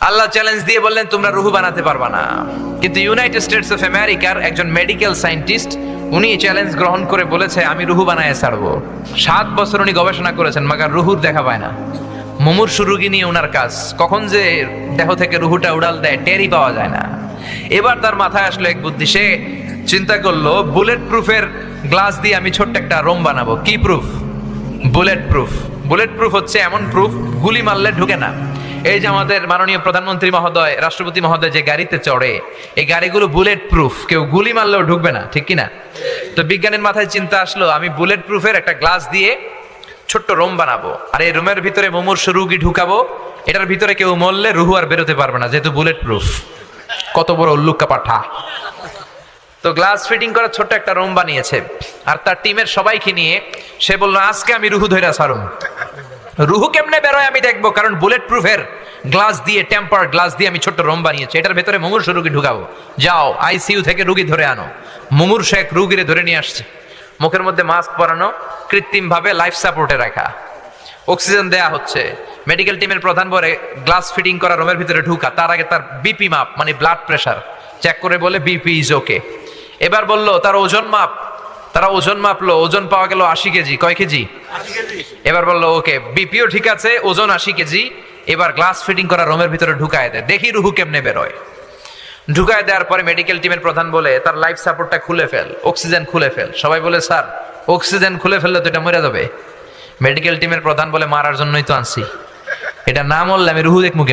আল্লাহ challenge দিয়ে বললেন তোমরা রুহু বানাতে পারবা না। কিন্তু ইউনাইটেড স্টেটস অফ আমেরিকার একজন মেডিকেল সায়েন্টিস্ট উনি চ্যালেঞ্জ গ্রহণ করে বলেছে আমি রুহু বানায় ছাড়বো। 7 বছর উনি গবেষণা করেছেন, মাগার রুহুর দেখা পায় না। মুমূর্ষু রোগী নিয়ে ওনার কাজ, কখন যে দেহ থেকে রুহুটা উড়াল দেয় টেরই পাওয়া যায় না। এবার তার মাথায় আসলো এক বুদ্ধি, সে চিন্তা করলো বুলেট প্রুফের গ্লাস দিয়ে আমি ছোট্ট একটা রোম বানাবো। কি proof? Bullet proof. Bullet proof হচ্ছে এমন প্রুফ গুলি মারলে ঢুকে না। এই যে আমাদের মাননীয় প্রধানমন্ত্রী মহোদয়, রাষ্ট্রপতি মহোদয় যে গাড়িতে চড়ে, এই গাড়িগুলো বুলেট প্রুফ, কেউ গুলি মারলেও ঢুকবে না, ঠিক কিনা? তো বিজ্ঞানীর মাথায় চিন্তা আসলো আমি বুলেট প্রুফের একটা গ্লাস দিয়ে ছোট্ট রোম বানাবো, আর এই রুমের ভিতরে মুমূর্ষু রোগী ঢুকাবো। এটার ভিতরে কেউ মরলে রুহু আর বেরোতে পারবে না, যেহেতু বুলেট প্রুফ। কত বড় উল্লুক্কা পাঠা! তো গ্লাস ফিটিং করা ছোট্ট একটা রুম বানিয়েছে, আর তার টিমের সবাইকে নিয়ে সে বললো আজকে আমি রুহু ধইরা ছাড়ুম। রুহু কেমনে বেরোয় আমি দেখবো, কারণ বুলেট প্রুফের গ্লাস দিয়ে, টেম্পার গ্লাস দিয়ে আমি ছোট্ট রুম বানিয়েছি, এটার ভেতরে মুমূর্ষু রোগী ঢুকাবো। যাও আইসিইউ থেকে রুগী ধরে আনো। মুমূর্ষু এক রুগীরে ধরে নিয়ে আসছে, মুখের মধ্যে মাস্ক পরানো, কৃত্রিম ভাবে লাইফ সাপোর্টে রাখা, অক্সিজেন দেয়া হচ্ছে। মেডিকেল টিমের প্রধান বলে গ্লাস ফিটিং করা রুমের ভিতরে ঢুকা, তার আগে তার বিপি মাপ মানে ব্লাড প্রেশার চেক করে বলে বিপি ইজ ওকে। এবার বললো তার ওজন মাপ, তারা ওজন মাপলো, ওজন পাওয়া গেল 80 কেজি। কয় কেজি? 80 কেজি। এবার বললো ওকে, বিপিও ঠিক আছে, ওজন 80 কেজি। এবার গ্লাস ফিটিং করা রুমের ভিতরে ঢুকায় দেয়, দেখি রুহু কেমনে বেরোয়। ঢুকায় দেওয়ার পরে মেডিকেল টিমের প্রধান বলে তার লাইফ সাপোর্টটা খুলে ফেল, অক্সিজেন খুলে ফেল। সবাই বলে স্যার অক্সিজেন খুলে ফেললে তো এটা মরে যাবে। মেডিকেল টিমের প্রধান বলে মারার জন্যই তো আনছি, এটা না মরলে আমি রুহু দেখবো।